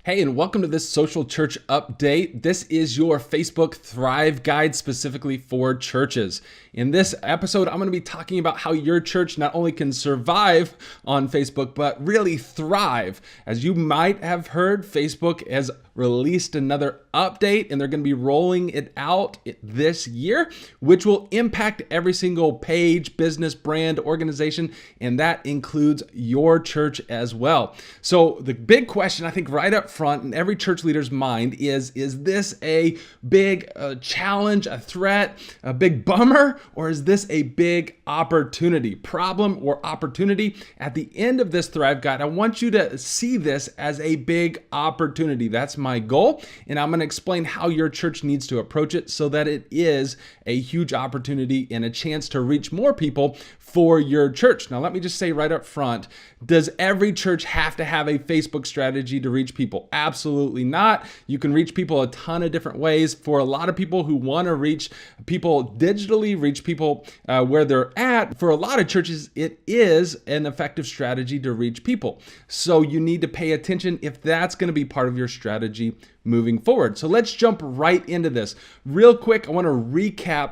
Hey, and welcome to this Social Church Update. This is your Facebook Thrive Guide specifically for churches. In this episode, I'm going to be talking about how your church not only can survive on Facebook, but really thrive. As you might have heard, Facebook has released another update, and they're going to be rolling it out this year, which will impact every single page, business, brand, organization, and that includes your church as well. So the big question, I think, right up front in every church leader's mind is this a big challenge, a threat, a big bummer, or is this a big opportunity? Problem or opportunity? At the end of this Thrive Guide, I want you to see this as a big opportunity. That's my goal, and I'm going to explain how your church needs to approach it so that it is a huge opportunity and a chance to reach more people for your church. Now, let me just say right up front, does every church have to have a Facebook strategy to reach people? Absolutely not. You can reach people a ton of different ways. For a lot of people who want to reach people digitally, reach people where they're at, for a lot of churches, it is an effective strategy to reach people. So you need to pay attention if that's going to be part of your strategy moving forward. So let's jump right into this. Real quick, I want to recap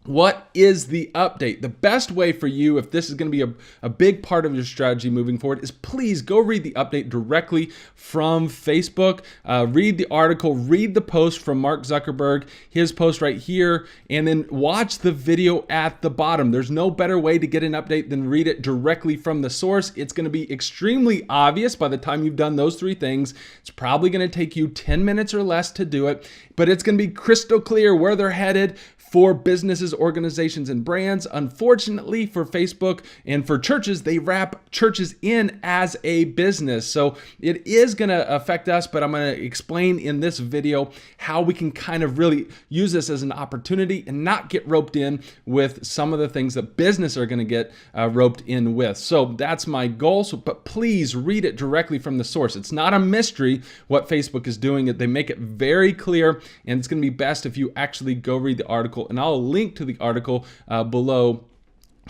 what is the update. The best way for you, if this is going to be a big part of your strategy moving forward, is please go read the update directly from Facebook. Read the article, read the post from Mark Zuckerberg, his post right here, and then watch the video at the bottom. There's no better way to get an update than read it directly from the source. It's going to be extremely obvious by the time you've done those three things. It's probably going to take you 10 minutes or less to do it, but it's going to be crystal clear where they're headed for businesses, organizations, and brands. Unfortunately for Facebook and for churches, they wrap churches in as a business. So it is going to affect us, but I'm going to explain in this video how we can kind of really use this as an opportunity and not get roped in with some of the things that business are going to get roped in with. So that's my goal. But please read it directly from the source. It's not a mystery what Facebook is doing. They make it very clear, and it's going to be best if you actually go read the article. And I'll link to the article below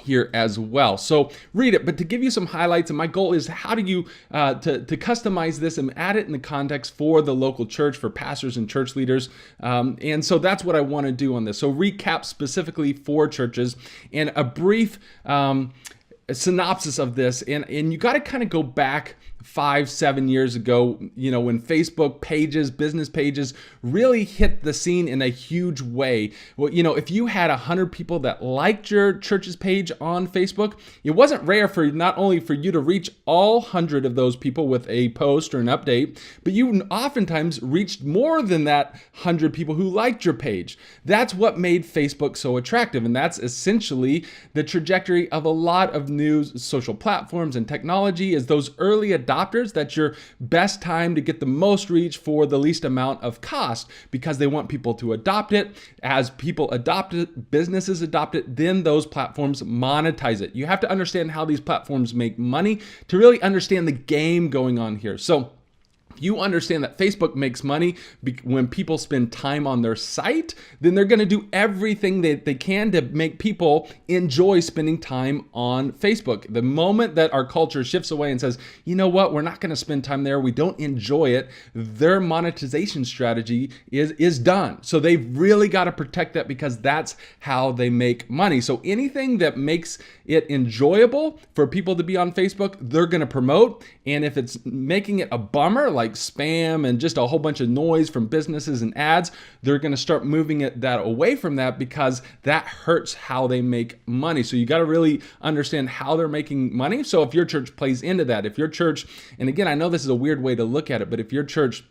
here as well. So read it, but to give you some highlights, and my goal is how do you to customize this and add it in the context for the local church, for pastors and church leaders. And so that's what I want to do on this. So recap specifically for churches and a brief synopsis of this. And you got to kind of go back 5-7 years ago, when Facebook pages, business pages really hit the scene in a huge way. Well, if you had 100 people that liked your church's page on Facebook, it wasn't rare for not only for you to reach all 100 of those people with a post or an update, but you oftentimes reached more than that 100 people who liked your page. That's what made Facebook so attractive, and that's essentially the trajectory of a lot of new social platforms and technology. Is those early adopters, that's your best time to get the most reach for the least amount of cost, because they want people to adopt it. As people adopt it, businesses adopt it, then those platforms monetize it. You have to understand how these platforms make money to really understand the game going on here. So you understand that Facebook makes money when people spend time on their site, then they're going to do everything that they can to make people enjoy spending time on Facebook. The moment that our culture shifts away and says, you know what, we're not going to spend time there, we don't enjoy it, their monetization strategy is done. So they've really got to protect that, because that's how they make money. So anything that makes it enjoyable for people to be on Facebook, they're going to promote. And if it's making it a bummer, like spam and just a whole bunch of noise from businesses and ads, they're going to start moving that away from that, because that hurts how they make money. So you got to really understand how they're making money. So if your church plays into that, if your church, and again, I know this is a weird way to look at it, but if your church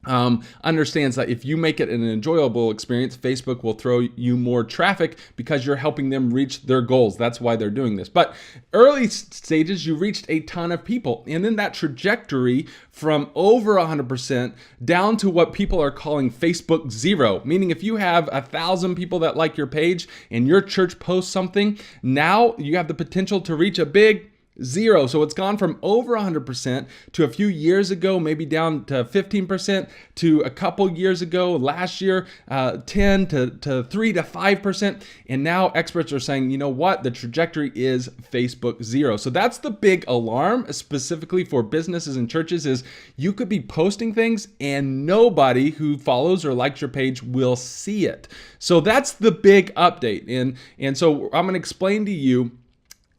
understands that if you make it an enjoyable experience, Facebook will throw you more traffic because you're helping them reach their goals. That's why they're doing this. But early stages, you reached a ton of people. And then that trajectory from over 100% down to what people are calling Facebook zero, meaning if you have 1,000 people that like your page and your church posts something, now you have the potential to reach a big Zero. So it's gone from over 100% to a few years ago, maybe down to 15%, to a couple years ago, last year, 10 to 3 to 5%. And now experts are saying, you know what? The trajectory is Facebook zero. So that's the big alarm, specifically for businesses and churches, is you could be posting things and nobody who follows or likes your page will see it. So that's the big update. And so I'm going to explain to you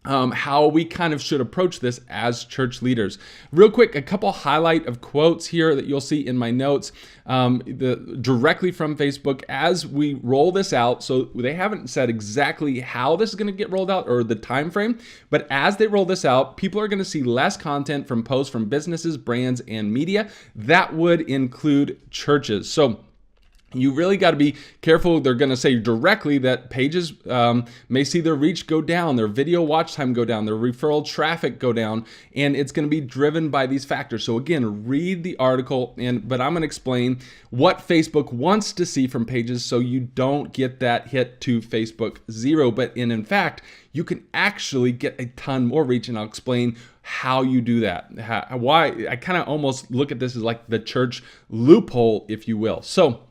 how we kind of should approach this as church leaders. Real quick, a couple highlight of quotes here that you'll see in my notes directly from Facebook as we roll this out. So they haven't said exactly how this is going to get rolled out or the time frame, but as they roll this out, people are going to see less content from posts from businesses, brands, and media. That would include churches. So you really got to be careful. They're going to say directly that pages may see their reach go down, their video watch time go down, their referral traffic go down, and it's going to be driven by these factors. So again, read the article, but I'm going to explain what Facebook wants to see from pages so you don't get that hit to Facebook zero. But in fact, you can actually get a ton more reach, and I'll explain how you do that. Why I kind of almost look at this as like the church loophole, if you will. So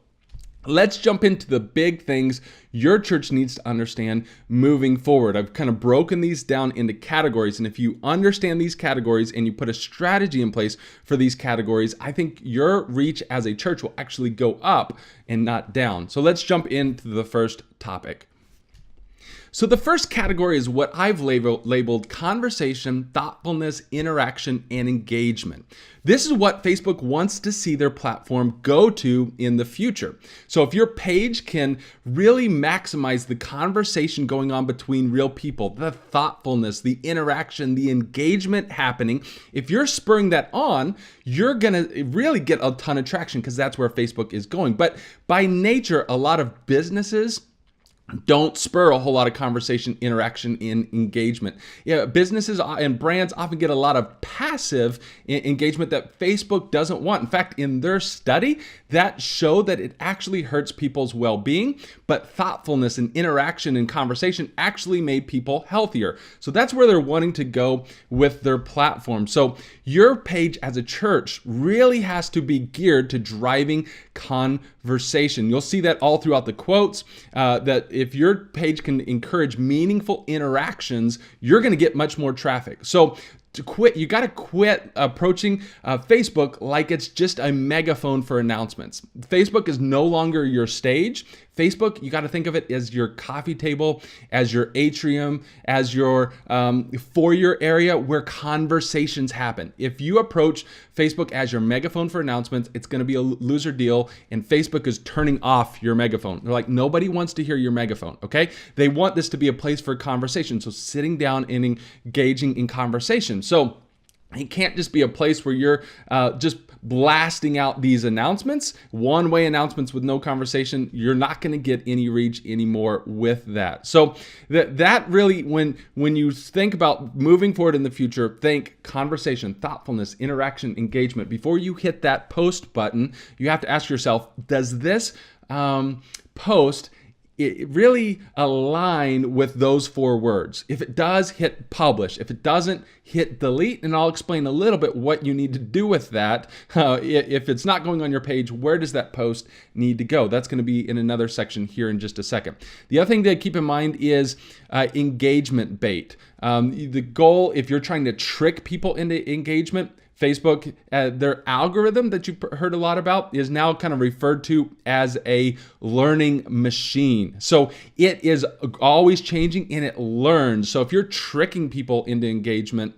let's jump into the big things your church needs to understand moving forward. I've kind of broken these down into categories, and if you understand these categories and you put a strategy in place for these categories, I think your reach as a church will actually go up and not down. So let's jump into the first topic. So the first category is what I've labeled conversation, thoughtfulness, interaction, and engagement. This is what Facebook wants to see their platform go to in the future. So if your page can really maximize the conversation going on between real people, the thoughtfulness, the interaction, the engagement happening, if you're spurring that on, you're going to really get a ton of traction because that's where Facebook is going. But by nature, a lot of businesses don't spur a whole lot of conversation, interaction, and engagement. Yeah, businesses and brands often get a lot of passive engagement that Facebook doesn't want. In fact, in their study, that showed that it actually hurts people's well-being, but thoughtfulness and interaction and conversation actually made people healthier. So that's where they're wanting to go with their platform. So your page as a church really has to be geared to driving conversation. You'll see that all throughout the quotes, that if your page can encourage meaningful interactions, you're going to get much more traffic. So you got to quit approaching Facebook like it's just a megaphone for announcements. Facebook is no longer your stage. Facebook, you got to think of it as your coffee table, as your atrium, as your foyer area where conversations happen. If you approach Facebook as your megaphone for announcements, it's going to be a loser deal, and Facebook is turning off your megaphone. They're like, nobody wants to hear your megaphone, okay? They want this to be a place for conversation, so sitting down and engaging in conversation. So it can't just be a place where you're just blasting out these announcements, one-way announcements with no conversation. You're not going to get any reach anymore with that. So that really, when you think about moving forward in the future, think conversation, thoughtfulness, interaction, engagement. Before you hit that post button, you have to ask yourself, does this post it really align with those four words? If it does, hit publish. If it doesn't, hit delete, and I'll explain a little bit what you need to do with that. If it's not going on your page, where does that post need to go? That's going to be in another section here in just a second. The other thing to keep in mind is engagement bait. The goal, if you're trying to trick people into engagement, Facebook, their algorithm that you've heard a lot about is now kind of referred to as a learning machine. So it is always changing and it learns. So if you're tricking people into engagement,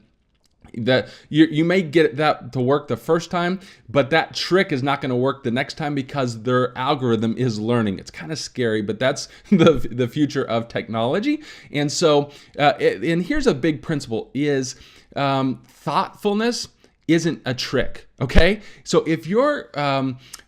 that you may get that to work the first time, but that trick is not going to work the next time because their algorithm is learning. It's kind of scary, but that's the future of technology. And so, and here's a big principle is thoughtfulness isn't a trick, okay? So if your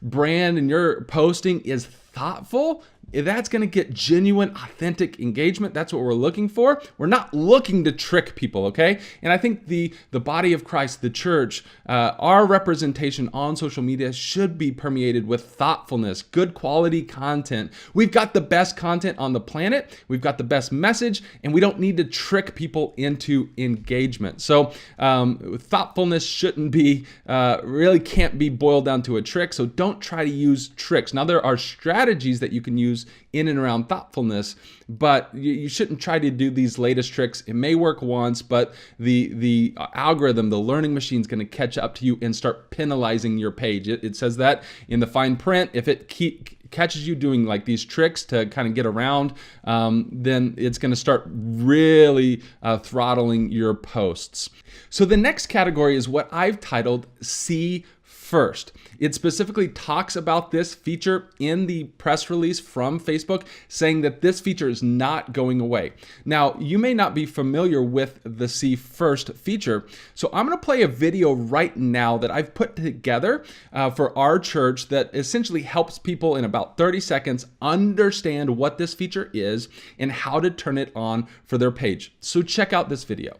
brand and your posting is thoughtful, that's going to get genuine, authentic engagement. That's what we're looking for. We're not looking to trick people, okay? And I think the body of Christ, the church, our representation on social media should be permeated with thoughtfulness, good quality content. We've got the best content on the planet. We've got the best message, and we don't need to trick people into engagement. So thoughtfulness shouldn't be, really can't be boiled down to a trick. So don't try to use tricks. Now, there are strategies that you can use in and around thoughtfulness, but you shouldn't try to do these latest tricks. It may work once, but the algorithm, the learning machine is going to catch up to you and start penalizing your page. It says that in the fine print. If it catches you doing like these tricks to kind of get around, then it's going to start really throttling your posts. So the next category is what I've titled See First. It specifically talks about this feature in the press release from Facebook, saying that this feature is not going away. Now, you may not be familiar with the See First feature, so I'm going to play a video right now that I've put together for our church that essentially helps people in about 30 seconds understand what this feature is and how to turn it on for their page. So check out this video.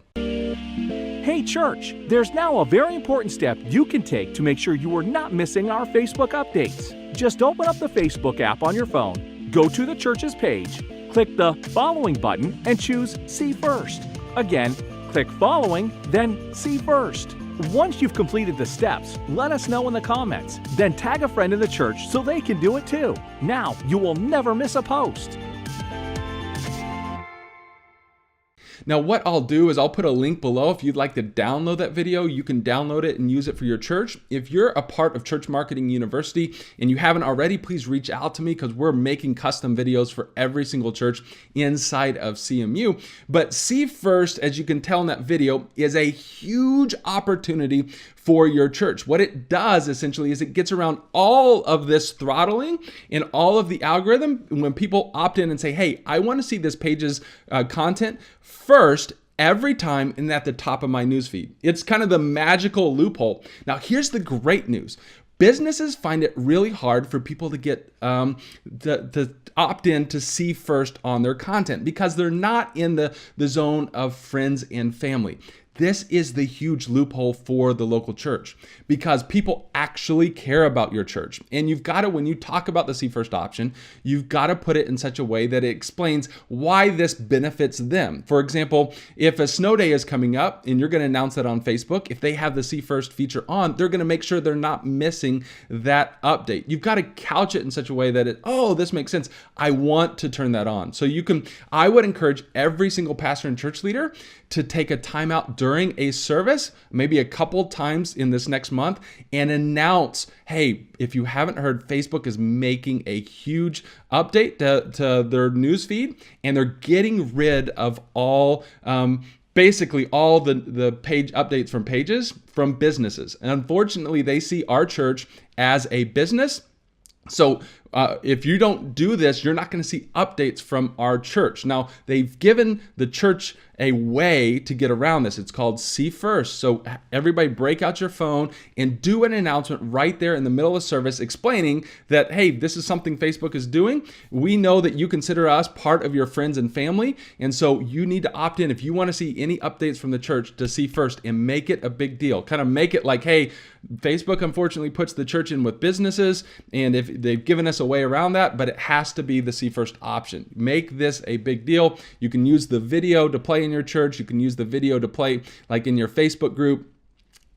Hey church, there's now a very important step you can take to make sure you are not missing our Facebook updates. Just open up the Facebook app on your phone, go to the church's page, click the Following button, and choose See First. Again, click Following, then See First. Once you've completed the steps, let us know in the comments. Then tag a friend in the church so they can do it too. Now you will never miss a post. Now, what I'll do is I'll put a link below. If you'd like to download that video, you can download it and use it for your church. If you're a part of Church Marketing University and you haven't already, please reach out to me because we're making custom videos for every single church inside of CMU. But See First, as you can tell in that video, is a huge opportunity for your church. What it does essentially is it gets around all of this throttling and all of the algorithm. When people opt in and say, hey, I want to see this page's content first every time and at the top of my newsfeed. It's kind of the magical loophole. Now, here's the great news. Businesses find it really hard for people to get the opt in to See First on their content because they're not in the zone of friends and family. This is the huge loophole for the local church because people actually care about your church. And you've got to, when you talk about the See First option, you've got to put it in such a way that it explains why this benefits them. For example, if a snow day is coming up and you're going to announce that on Facebook, if they have the See First feature on, they're going to make sure they're not missing that update. You've got to couch it in such a way that this makes sense. I want to turn that on. So I would encourage every single pastor and church leader to take a timeout during a service, maybe a couple times in this next month, and announce, hey, if you haven't heard, Facebook is making a huge update to their newsfeed, and they're getting rid of basically all the page updates from pages from businesses. And unfortunately, they see our church as a business. So if you don't do this, you're not going to see updates from our church. Now, they've given the church a way to get around this. It's called See First. So everybody break out your phone and do an announcement right there in the middle of service explaining that, hey, this is something Facebook is doing. We know that you consider us part of your friends and family. And so you need to opt in if you want to see any updates from the church to See First and make it a big deal. Kind of make it like, hey, Facebook unfortunately puts the church in with businesses, and if they've given us a way around that, but it has to be the See First option. Make this a big deal. You can use the video to play in your church. You can use the video to play like in your Facebook group.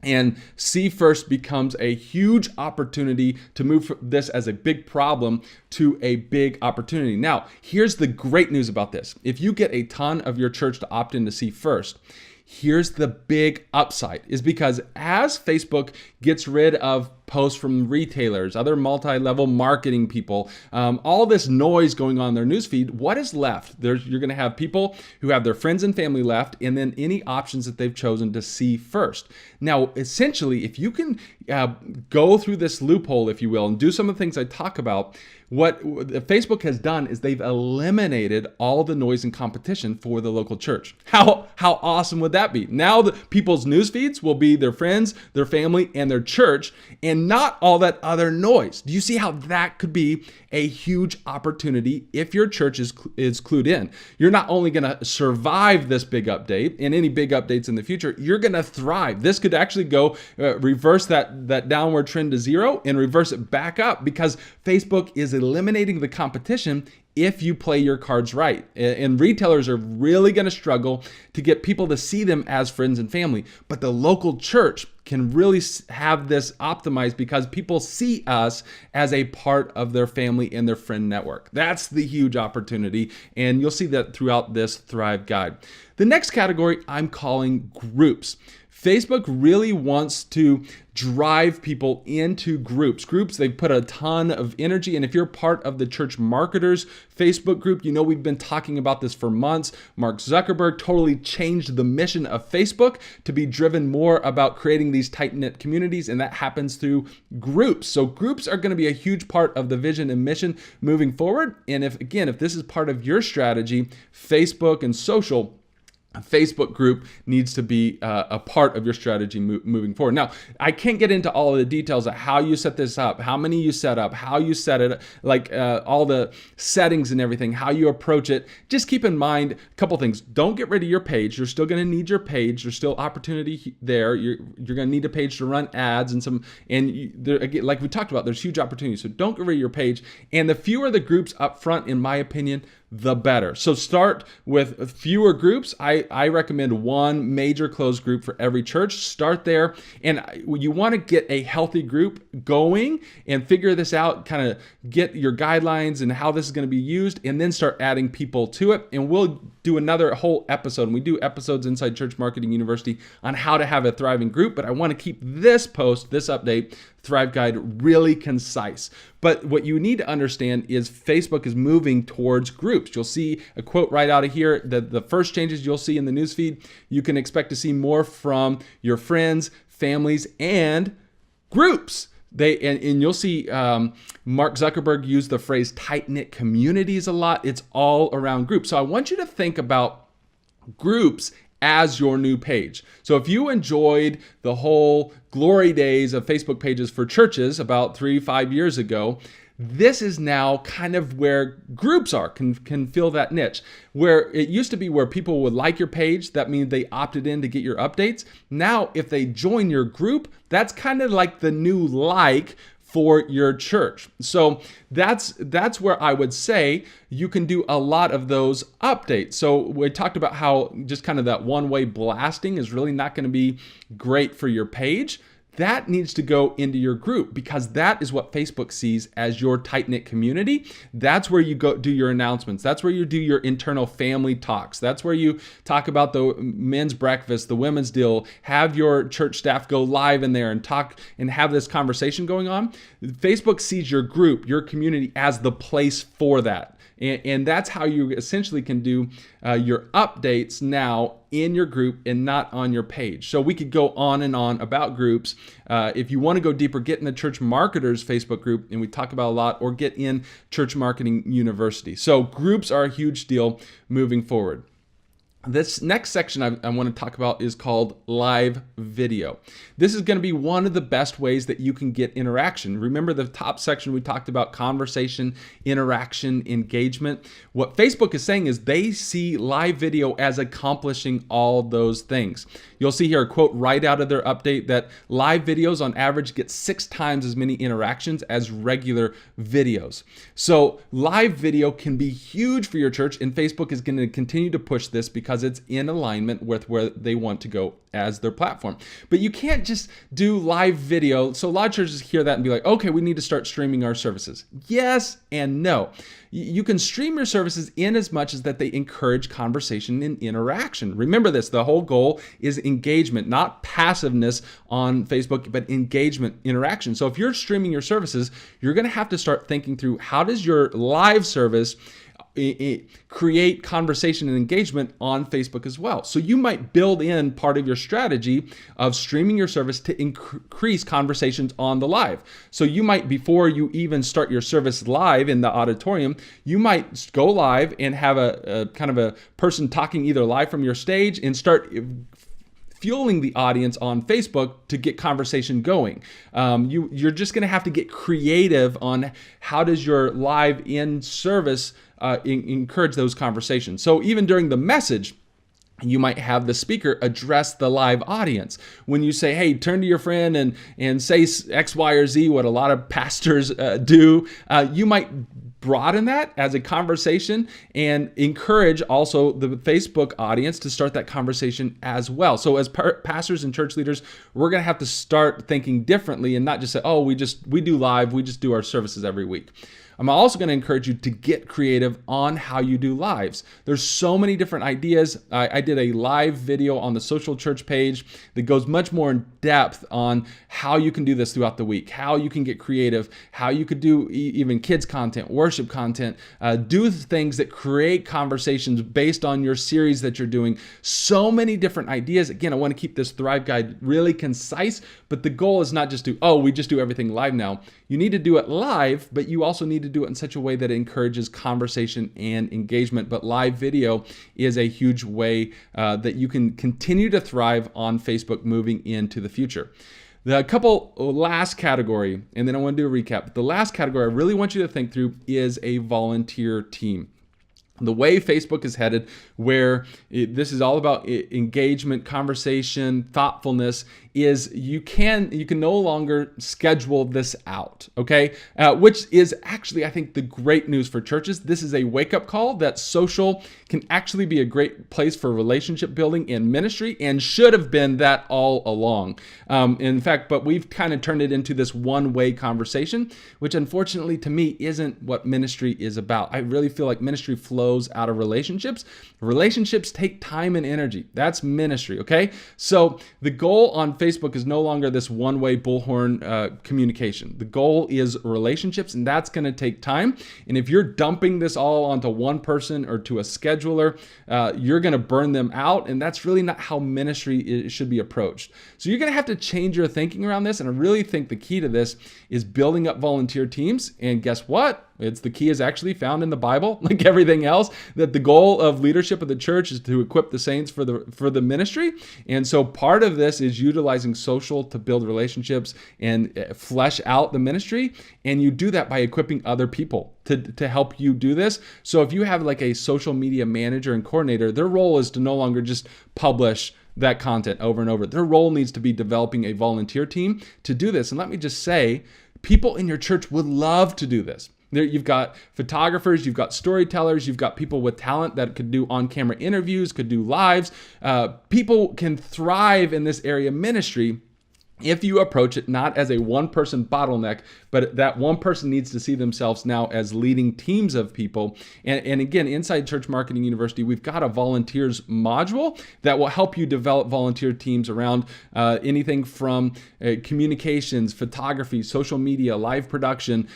And See First becomes a huge opportunity to move this as a big problem to a big opportunity. Now, here's the great news about this. If you get a ton of your church to opt in to See First, here's the big upside, is because as Facebook gets rid of posts from retailers, other multi-level marketing people, all this noise going on in their newsfeed, what is left? You're going to have people who have their friends and family left, and then any options that they've chosen to See First. Now, essentially, if you can go through this loophole, if you will, and do some of the things I talk about, what Facebook has done is they've eliminated all the noise and competition for the local church. How awesome would that be? Now people's news feeds will be their friends, their family, and their church, and and not all that other noise. Do you see how that could be a huge opportunity if your church is clued in? You're not only going to survive this big update and any big updates in the future, you're going to thrive. This could actually go reverse that downward trend to zero and reverse it back up, because Facebook is eliminating the competition if you play your cards right. And retailers are really going to struggle to get people to see them as friends and family. But the local church can really have this optimized because people see us as a part of their family and their friend network. That's the huge opportunity. And you'll see that throughout this Thrive Guide. The next category I'm calling groups. Facebook really wants to drive people into groups. They put a ton of energy. And if you're part of the Church Marketers Facebook group, you know we've been talking about this for months. Mark Zuckerberg totally changed the mission of Facebook to be driven more about creating these tight-knit communities, and that happens through groups. So groups are going to be a huge part of the vision and mission moving forward. And if this is part of your strategy, Facebook and social, a Facebook group needs to be a part of your strategy moving forward. Now, I can't get into all of the details of how you set this up, how many you set up, how you set it, like all the settings and everything, how you approach it. Just keep in mind a couple things. Don't get rid of your page. You're still going to need your page. There's still opportunity there. You're going to need a page to run ads again, like we talked about, there's huge opportunities. So don't get rid of your page. And the fewer the groups up front, in my opinion, the better. So start with fewer groups. I recommend one major closed group for every church. Start there. And you want to get a healthy group going and figure this out, kind of get your guidelines and how this is going to be used, and then start adding people to it. And we'll do another whole episode. And we do episodes inside Church Marketing University on how to have a thriving group. But I want to keep this update, Thrive Guide, really concise. But what you need to understand is Facebook is moving towards groups. You'll see a quote right out of here. The first changes you'll see in the newsfeed, you can expect to see more from your friends, families, and groups. And you'll see Mark Zuckerberg use the phrase tight-knit communities a lot. It's all around groups. So I want you to think about groups as your new page. So if you enjoyed the whole glory days of Facebook pages for churches about 3-5 years ago, this is now kind of where groups can fill that niche. Where it used to be where people would like your page, that means they opted in to get your updates. Now, if they join your group, that's kind of like the new like for your church. So that's where I would say you can do a lot of those updates. So we talked about how just kind of that one-way blasting is really not going to be great for your page. That needs to go into your group, because that is what Facebook sees as your tight-knit community. That's where you go do your announcements. That's where you do your internal family talks. That's where you talk about the men's breakfast, the women's deal, have your church staff go live in there and talk and have this conversation going on. Facebook sees your group, your community, as the place for that. And that's how you essentially can do your updates now in your group and not on your page. So we could go on and on about groups. If you want to go deeper, get in the Church Marketers Facebook group, and we talk about a lot, or get in Church Marketing University. So groups are a huge deal moving forward. This next section I want to talk about is called live video. This is going to be one of the best ways that you can get interaction. Remember the top section we talked about conversation, interaction, engagement. What Facebook is saying is they see live video as accomplishing all those things. You'll see here a quote right out of their update that live videos on average get 6 times as many interactions as regular videos. So live video can be huge for your church, and Facebook is going to continue to push this because it's in alignment with where they want to go as their platform. But you can't just do live video. So a lot of churches hear that and be like, okay, we need to start streaming our services. Yes and no. You can stream your services in as much as that they encourage conversation and interaction. Remember this, the whole goal is engagement, not passiveness on Facebook, but engagement, interaction. So if you're streaming your services, you're going to have to start thinking through, how does your live service create conversation and engagement on Facebook as well. So you might build in part of your strategy of streaming your service to increase conversations on the live. So you might, before you even start your service live in the auditorium, you might go live and have a kind of a person talking either live from your stage and start fueling the audience on Facebook to get conversation going. You're just going to have to get creative on how does your live in service encourage those conversations. So even during the message, you might have the speaker address the live audience. When you say, hey, turn to your friend and say X, Y, or Z, what a lot of pastors do, you might broaden that as a conversation and encourage also the Facebook audience to start that conversation as well. So as pastors and church leaders, we're going to have to start thinking differently and not just say, oh, we do live, we just do our services every week. I'm also going to encourage you to get creative on how you do lives. There's so many different ideas. I did a live video on the Social Church page that goes much more in depth on how you can do this throughout the week, how you can get creative, how you could do even kids content, worship content, do things that create conversations based on your series that you're doing. So many different ideas. Again, I want to keep this Thrive Guide really concise, but the goal is not just we just do everything live now. You need to do it live, but you also need to do it in such a way that it encourages conversation and engagement. But live video is a huge way that you can continue to thrive on Facebook moving into the future. The couple last category, and then I want to do a recap. But the last category I really want you to think through is a volunteer team. The way Facebook is headed, where this is all about engagement, conversation, thoughtfulness, is you can no longer schedule this out, okay? Which is actually, I think, the great news for churches. This is a wake-up call that social can actually be a great place for relationship building and ministry, and should have been that all along. In fact, but we've kind of turned it into this one-way conversation, which unfortunately to me isn't what ministry is about. I really feel like ministry flows out of relationships. Relationships take time and energy. That's ministry, okay? So the goal on Facebook is no longer this one-way bullhorn communication. The goal is relationships, and that's going to take time. And if you're dumping this all onto one person or to a scheduler, you're going to burn them out, and that's really not how ministry should be approached. So you're going to have to change your thinking around this, and I really think the key to this is building up volunteer teams. And guess what? The key is actually found in the Bible, like everything else, that the goal of leadership of the church is to equip the saints for the ministry. And so part of this is utilizing social to build relationships and flesh out the ministry. And you do that by equipping other people to help you do this. So if you have like a social media manager and coordinator, their role is to no longer just publish that content over and over. Their role needs to be developing a volunteer team to do this. And let me just say, people in your church would love to do this. There, you've got photographers, you've got storytellers, you've got people with talent that could do on-camera interviews, could do lives. People can thrive in this area of ministry if you approach it not as a one-person bottleneck, but that one person needs to see themselves now as leading teams of people. And again, inside Church Marketing University, we've got a volunteers module that will help you develop volunteer teams around anything from communications, photography, social media, live production,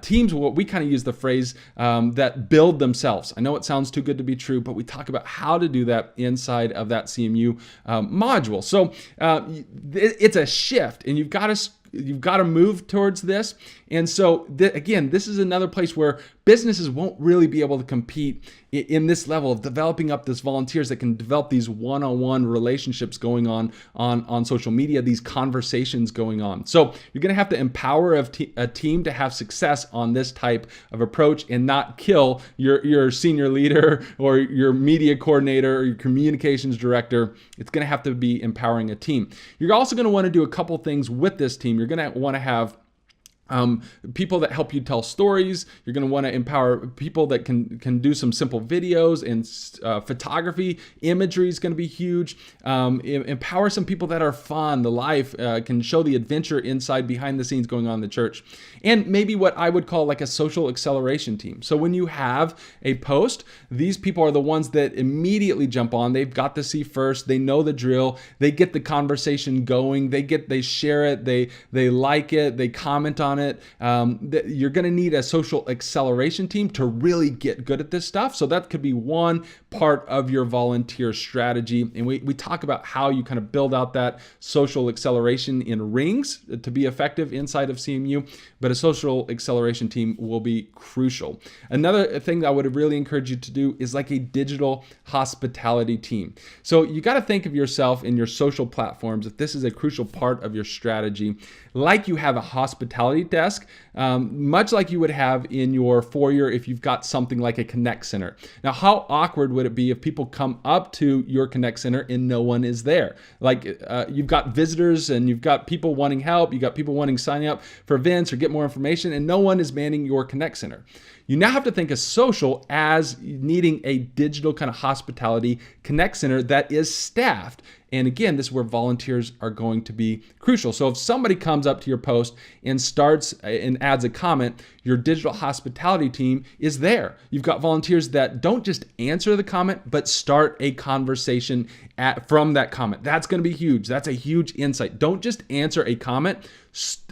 teams. What we kind of use the phrase that build themselves. I know it sounds too good to be true, but we talk about how to do that inside of that CMU module. So it's a shift, and you've got to move towards this. And so again, this is another place where businesses won't really be able to compete in this level of developing up this volunteers that can develop these one-on-one relationships going on social media, these conversations going on. So you're going to have to empower a team to have success on this type of approach and not kill your senior leader or your media coordinator or your communications director. It's going to have to be empowering a team. You're also going to want to do a couple things with this team. You're going to want to have people that help you tell stories. You're going to want to empower people that can do some simple videos and photography. Imagery is going to be huge. Empower some people that are fun. The life can show the adventure inside, behind the scenes going on in the church. And maybe what I would call like a social acceleration team. So when you have a post, these people are the ones that immediately jump on. They've got to see first. They know the drill. They get the conversation going. They share it. They like it. They comment on it. it. You're going to need a social acceleration team to really get good at this stuff. So that could be one part of your volunteer strategy. And we talk about how you kind of build out that social acceleration in rings to be effective inside of CMU, but a social acceleration team will be crucial. Another thing that I would really encourage you to do is like a digital hospitality team. So you got to think of yourself in your social platforms, if this is a crucial part of your strategy, like you have a hospitality desk, much like you would have in your foyer if you've got something like a Connect Center. Now, how awkward would it be if people come up to your Connect Center and no one is there? Like you've got visitors and you've got people wanting help, you've got people wanting signing up for events or get more information, and no one is manning your Connect Center. You now have to think of social as needing a digital kind of hospitality Connect Center that is staffed. And again, this is where volunteers are going to be crucial. So if somebody comes up to your post and starts and adds a comment, your digital hospitality team is there. You've got volunteers that don't just answer the comment, but start a conversation from that comment. That's going to be huge. That's a huge insight. Don't just answer a comment.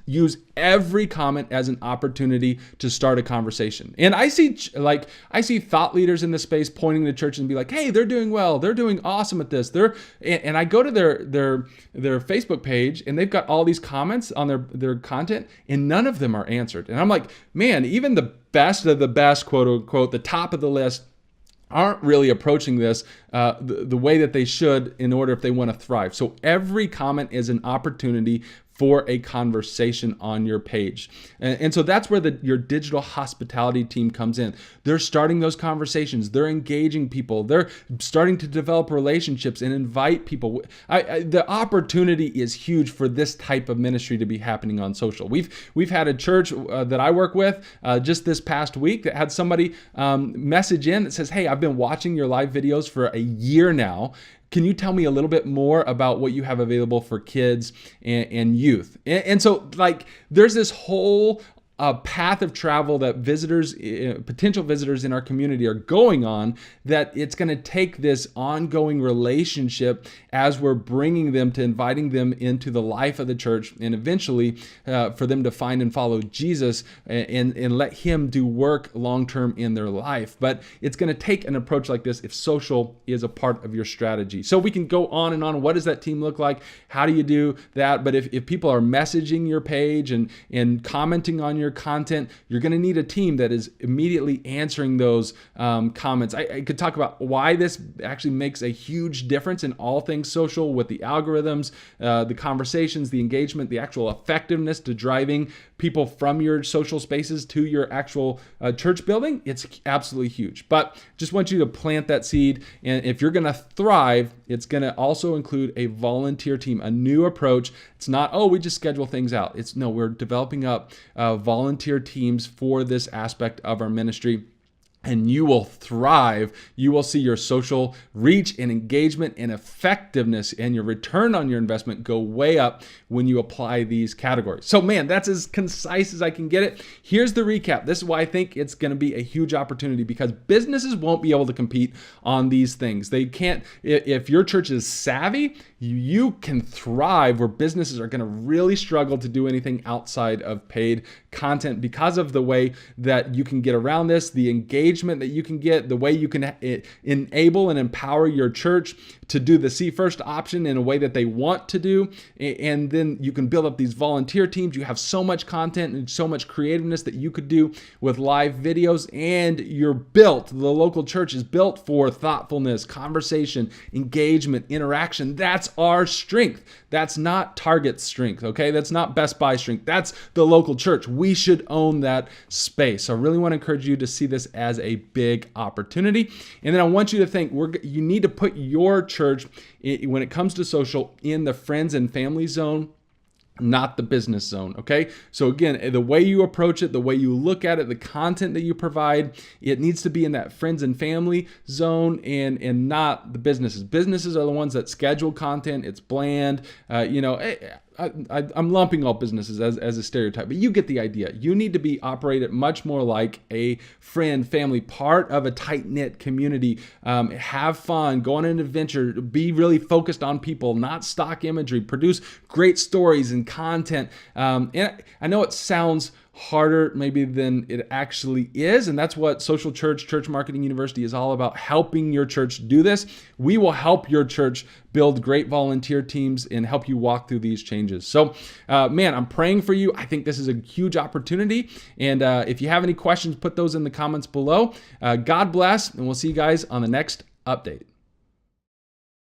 Use every comment as an opportunity to start a conversation. And I see thought leaders in the space pointing to churches and be like, hey, they're doing well. They're doing awesome at this. And I go to their Facebook page and they've got all these comments on their content and none of them are answered. And I'm like, man, even the best of the best, quote unquote, the top of the list, aren't really approaching this the way that they should in order if they want to thrive. So every comment is an opportunity for a conversation on your page. And so that's where your digital hospitality team comes in. They're starting those conversations. They're engaging people. They're starting to develop relationships and invite people. The opportunity is huge for this type of ministry to be happening on social. We've had a church that I work with just this past week that had somebody message in that says, hey, I've been watching your live videos for a year now. Can you tell me a little bit more about what you have available for kids and youth? And so like there's this whole path of travel that visitors, potential visitors in our community are going on, that it's going to take this ongoing relationship as we're bringing them to inviting them into the life of the church and eventually for them to find and follow Jesus and let him do work long-term in their life. But it's going to take an approach like this if social is a part of your strategy. So we can go on and on. What does that team look like? How do you do that? But if people are messaging your page and commenting on your content, you're going to need a team that is immediately answering those comments. I could talk about why this actually makes a huge difference in all things social with the algorithms, the conversations, the engagement, the actual effectiveness to driving people from your social spaces to your actual church building. It's absolutely huge. But just want you to plant that seed. And if you're going to thrive, it's going to also include a volunteer team, a new approach. It's not, oh, we just schedule things out. It's no, we're developing up volunteer teams for this aspect of our ministry. And you will thrive. You will see your social reach and engagement and effectiveness and your return on your investment go way up when you apply these categories. So man, that's as concise as I can get it. Here's the recap. This is why I think it's going to be a huge opportunity, because businesses won't be able to compete on these things. They can't. If your church is savvy, you can thrive where businesses are going to really struggle to do anything outside of paid content because of the way that you can get around this, the engagement that you can get, the way you can enable and empower your church to do the See First option in a way that they want to do. And then you can build up these volunteer teams. You have so much content and so much creativeness that you could do with live videos, and the local church is built for thoughtfulness, conversation, engagement, interaction. That's our strength. That's not Target's strength, okay? That's not Best Buy strength. That's the local church. We should own that space. So I really want to encourage you to see this as a big opportunity. And then I want you to think, you need to put your church, when it comes to social, in the friends and family zone, not the business zone, okay? So again, the way you approach it, the way you look at it, the content that you provide, it needs to be in that friends and family zone and not the businesses. Businesses are the ones that schedule content. It's bland. I'm lumping all businesses as a stereotype, but you get the idea. You need to be operated much more like a friend, family, part of a tight-knit community. Have fun, go on an adventure, be really focused on people, not stock imagery, produce great stories and content. And I know it sounds harder maybe than it actually is, and that's what Social Church Marketing University is all about, helping your church do this. We will help your church build great volunteer teams and help you walk through these changes. So man, I'm praying for you. I think this is a huge opportunity, and if you have any questions, put those in the comments below. God bless, and we'll see you guys on the next update.